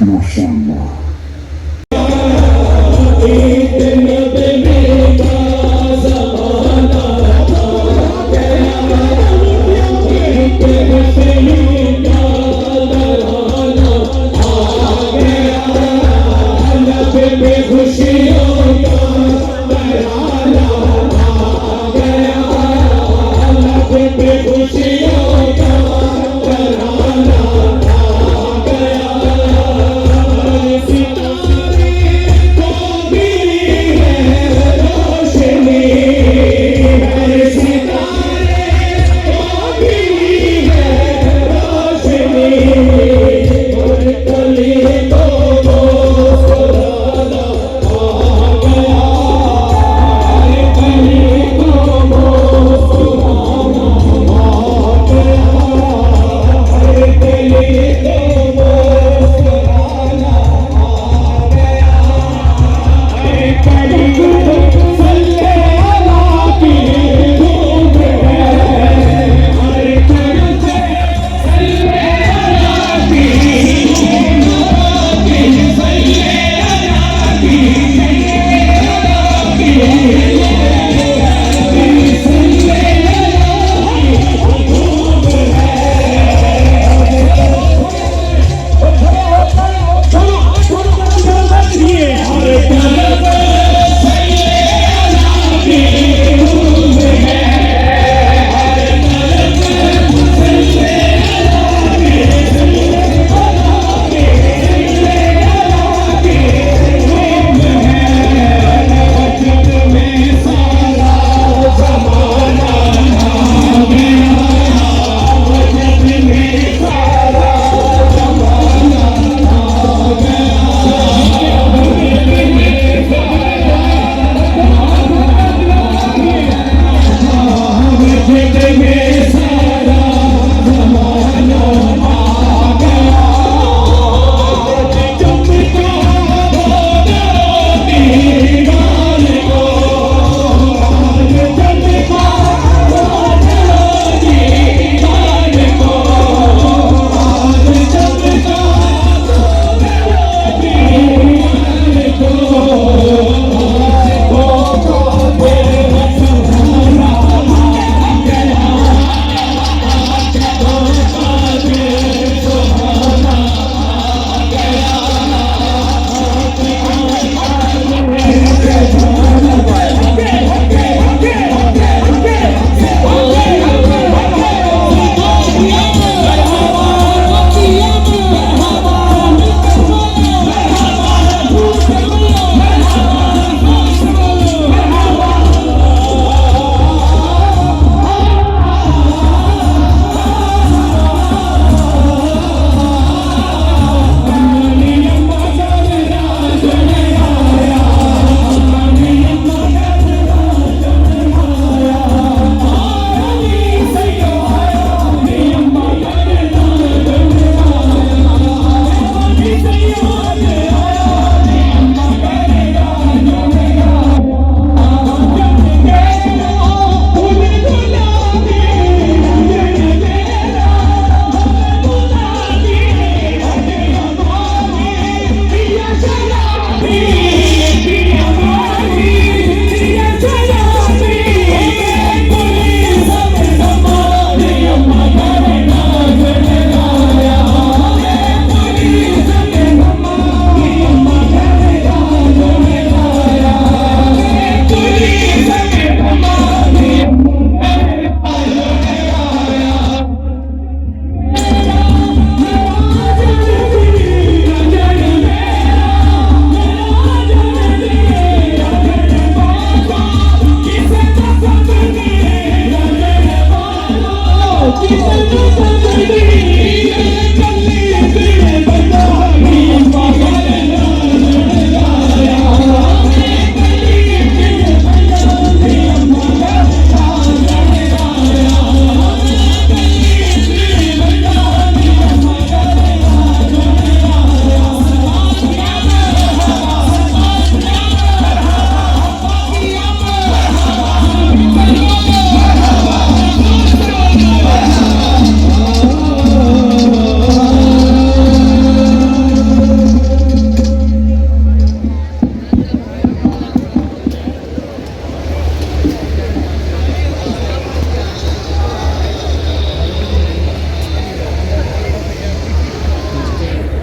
माशाअल्लाह।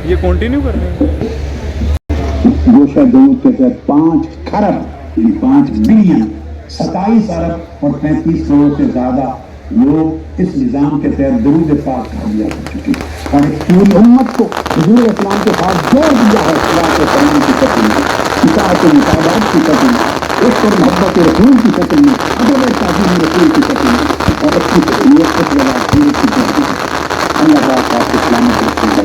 ये कंटिन्यू कर रहे हैं। गोशा दरूद के तहत 5 खरब 5 बिलियन 27 अरब और 35 करोड़ से ज्यादा लोग इस निजाम के तहत दरूद पाक का दिया कर चुके हैं और पूरी उम्मत को हुजूर इस्लाम के साथ जोड़ दिया है। इस्लाम के करीम की शक्ल में, इताअत मुताबात की शक्ल में, एक पर मोहब्बत रसूल की शक्ल में, अदब ताज़ीम रसूल की शक्ल में और अच्छी तरीक़त की शक्ल में अल्लाह पाक आपको सलामत रखेगा।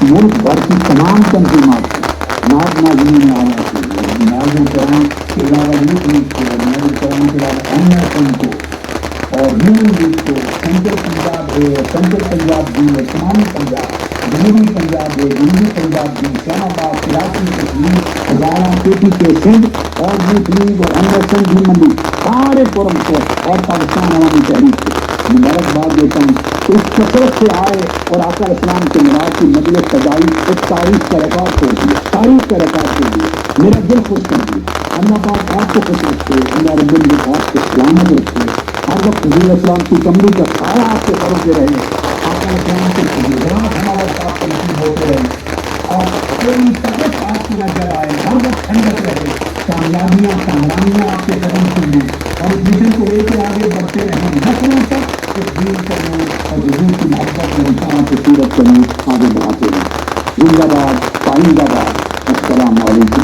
मुल्क भर की तमाम तंजीमात नाज नाज़मीन ने आना चाहिए। नाज़ कराम के अलावा यूथ लीग को, नाज़ कराम के अलावा एम को और यूनियन लीग को, सेंट्रल पंजाब भी, इस्लामी पंजाब, जनूबी पंजाब, जनूबी पंजाब भी, इस्लामाबाद, कराची, कश्मीर, हजारा, PTK, सिंध और यूथ लीग और एम भी मंडी सारे फोरम को और पाकिस्तान अवामी तहरीक को मुबारकबाद देता हूँ। इस कसरत से आए और आका इस्लाम के मिलाद की मजलिस सजाई, एक तारीख का रिकॉर्ड छोड़ दिया, तारीख का रिकॉर्ड छोड़ दिया। मेरा दिल खुश कर दिया। अल्लाह पाक आपको खुश रखे, अल्लाह रब्बुल इज़्ज़त आपको सलामत रखे, हर वक्त हुजूर इस्लाम की कमरी का साया आपके सरों पे रहे, आका इस्लाम के गुजरात हमारे साथ नसीब होते रहे और कोई तकलीफ आपकी नजर आए, हर वक्त ठंडक रहे, कामयाबियाँ आपके कदम चुने और इस मिशन को लेकर आगे बढ़ते रहें। नस्लों तक इस दीन का नूर और हुजूर की मोहब्बत में इंसान की सूरत का नूर आगे बढ़ाते हैं। जिंदाबाद, पाइंदाबाद। अस्सलाम वालेकुम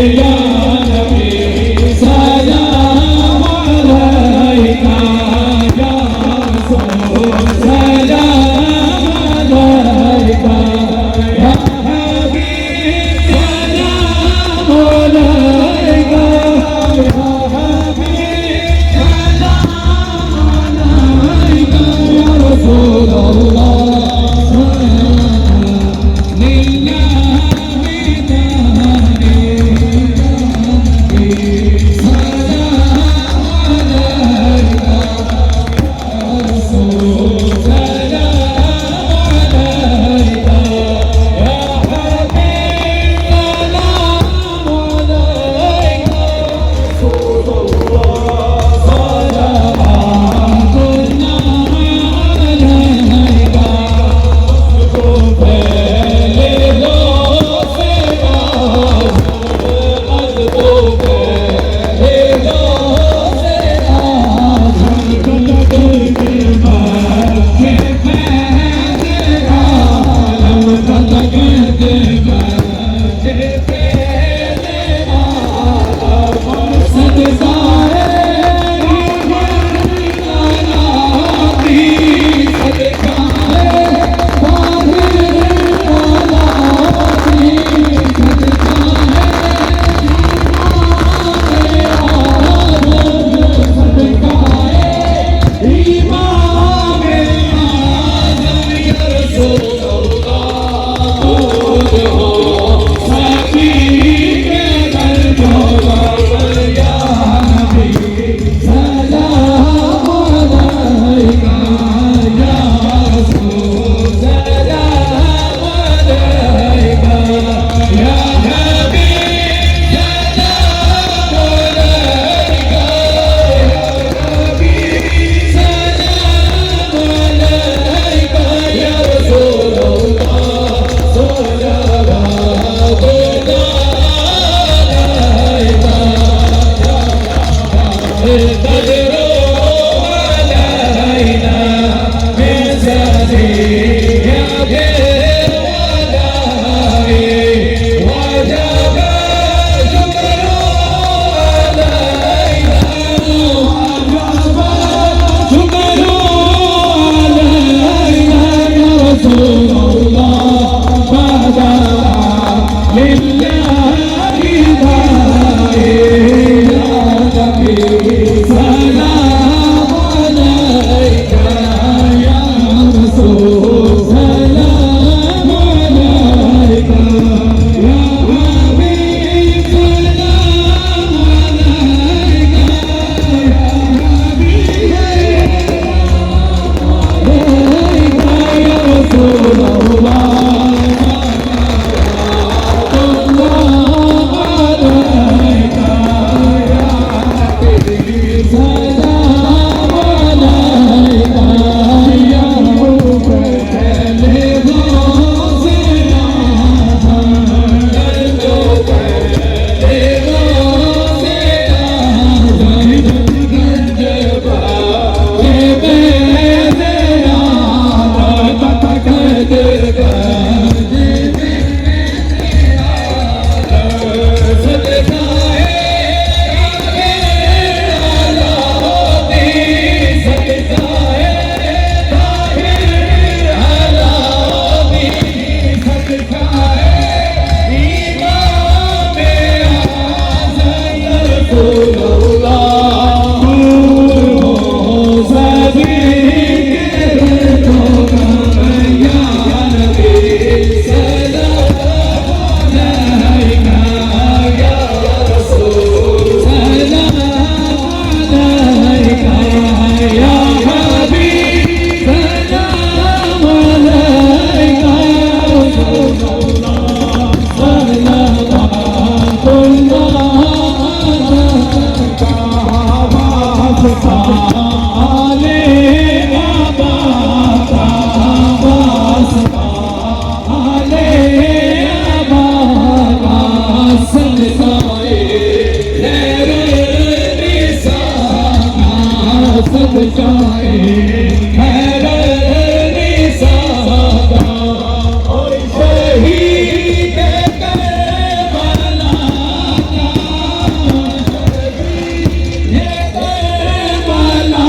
या नबी सलाम सदकाए हैदर निसादा और शहीद करबला ये करबला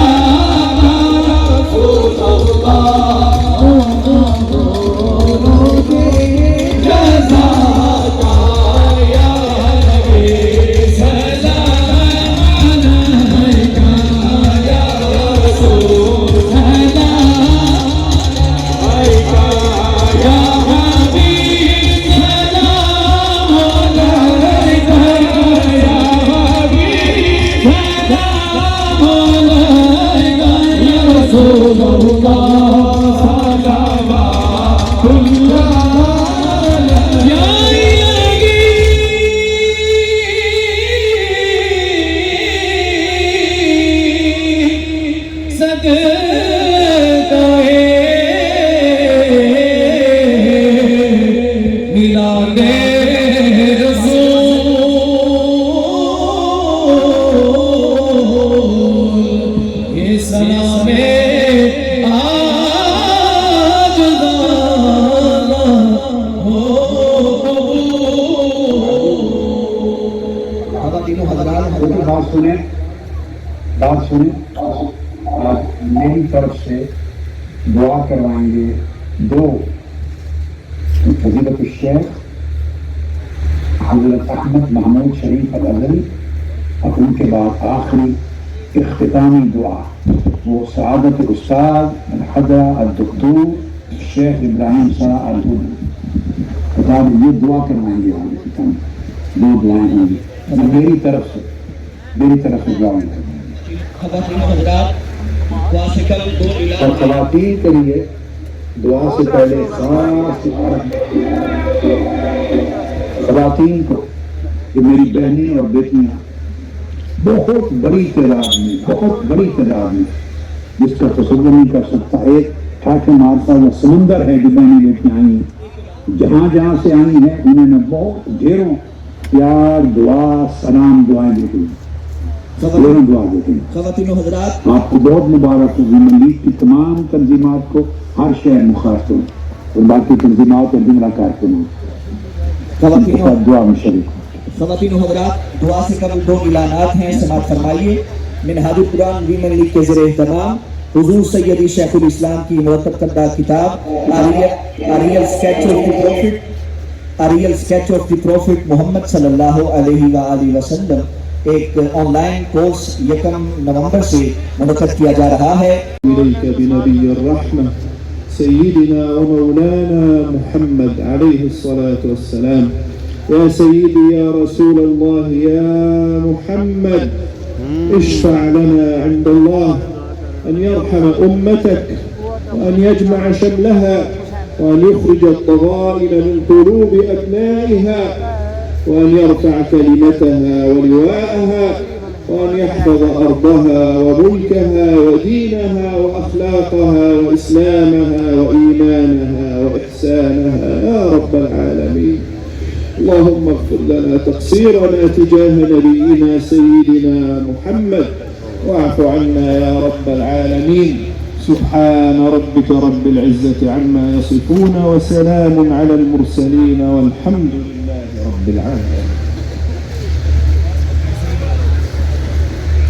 बात सुने। मेरी तरफ से दुआ करवाएंगे दो फजीलत शेख हजरत अहमद महमूद शरीफ अल-अज़हरी और उनके बाद आखिरी इख्तितामी दुआ वो सआदत उस्ताद अल-हदा अल-दुक्तूर शेख इब्राहिम शाह अल-हुद ये दुआ करवाएंगे। दो दुआएं होंगी मेरी तरफ से दुआ करेंगे। और ख़वातीन के लिए दुआ से पहले खास ख़वातीन को कि मेरी बहनें और बेटियां बहुत बड़ी तादाद में जिसका तसव्वुर नहीं कर सकता, एक ठाके मारता हुआ समंदर है जो बहनें बेटियां आई जहाँ से आई हैं उन्होंने बहुत ढेरों प्यार दुआ सलाम दुआएं देती हैं। आपको बहुत मुबारक हो। वीमेन लीग की तमाम तंजीमात को हर शहर मुखास्त हो और बाकी तंजीमात और जुमला कारकुनों दुआ में शरीक। ख़वातीन हज़रात, दुआ से कबल दो ऐलानात हैं, समाअत फरमाइए। मिनहाजुल कुरान वीमेन लीग के ज़रिए तमाम हुज़ूर सैयदी शेखुल इस्लाम की मुरतब करदा किताब aerial sketch of the prophet Muhammad सल्लल्लाहु अलैहि वसल्लम एक ऑनलाइन कोर्स 1 नवंबर से मुनक़्क़द किया जा रहा है। सय्यिदना व मौलाना मुहम्मद अलैहिस्सलातु वस्सलाम या सय्यिदी या रसूलल्लाह या मुहम्मद इश्फ़अ लना इंदल्लाह अन यरहम उम्मतक व अन यजमअ शमलहा व अन युख़रिज अद-दग़ाइल मिन क़ुलूबि अबनाइहा وأن يرفع كلمتها ولواءها وأن يحفظ أرضها وملكها ودينها وأخلاقها وإسلامها وإيمانها وإحسانها يا رب العالمين. اللهم اغفر لنا تقصيرنا تجاه نبينا سيدنا محمد واعف عنا يا رب العالمين. سبحان ربك رب العزة عما يصفون وسلام على المرسلين والحمد لله رب العالمين.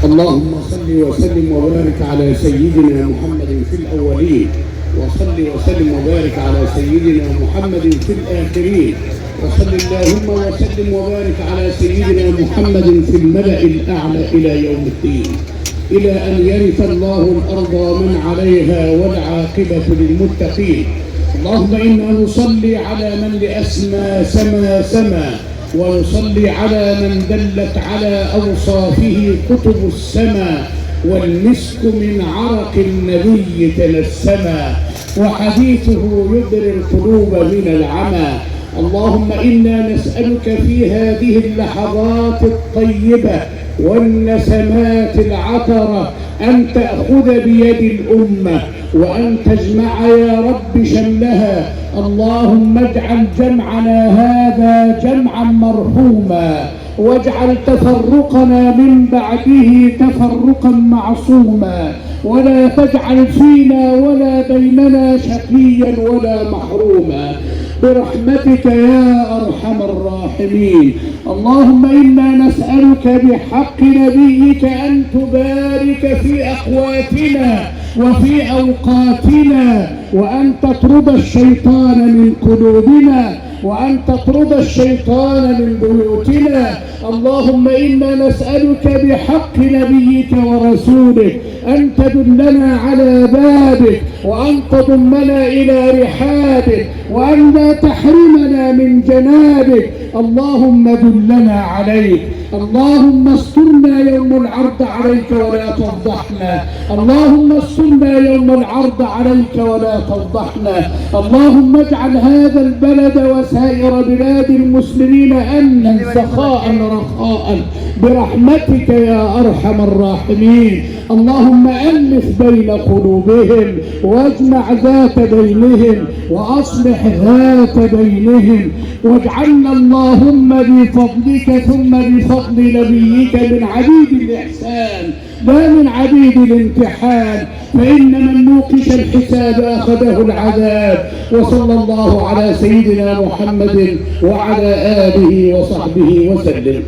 اللهم صل وسلم وبارك على سيدنا محمد في الأولين وصل وسلم وبارك على سيدنا محمد في الآخرين وصل اللهم وسلم وبارك على سيدنا محمد في الملأ الأعلى إلى يوم الدين إلى أن يرث الله الأرض ومن عليها والعاقبة للمتقين. اللهم إنا نصلي على من لأسمى سما ونصلي على من دلت على أوصافه كتب السماء والمسك من عرق النبي تنسما وحديثه يبري القلوب من العمى. اللهم إنا نسألك في هذه اللحظات الطيبة والنسمات العطرة أن تأخذ بيد الأمة وأن تجمع يا رب شملها. اللهم اجعل جمعنا هذا جمعا مرحوما واجعل تفرقنا من بعده تفرقا معصوما، ولا تجعل فينا ولا بيننا شقيا ولا محروما برحمتك يا أرحم الراحمين. اللهم إنا نسألك بحق نبيك أن تبارك في أقواتنا وفي أوقاتنا، وأن تطرد الشيطان من قلوبنا، وأن تطرد الشيطان من بيوتنا. اللهم إنا نسألك بحق نبيك ورسولك أن تدلنا على بابك، وأن تضمنا إلى رحابك، وأن لا تحرمنا من جنابك. اللهم دلنا عليك. اللهم استرنا يوم العرض عليك ولا تفضحنا. اللهم استرنا يوم العرض عليك ولا تفضحنا. اللهم اجعل هذا البلد وسائر بلاد المسلمين أمنا سخاء رخاء برحمتك يا أرحم الراحمين. اللهم ألف بين قلوبهم واجمع ذات بينهم وأصلح ذات بينهم، واجعلنا اللهم بفضلك ثم بفضل نبيك من عبيد الإحسان لا من عبيد الامتحان، فإن من نوقش الحساب أخذه العذاب. وصلى الله على سيدنا محمد وعلى آله وصحبه وسلم.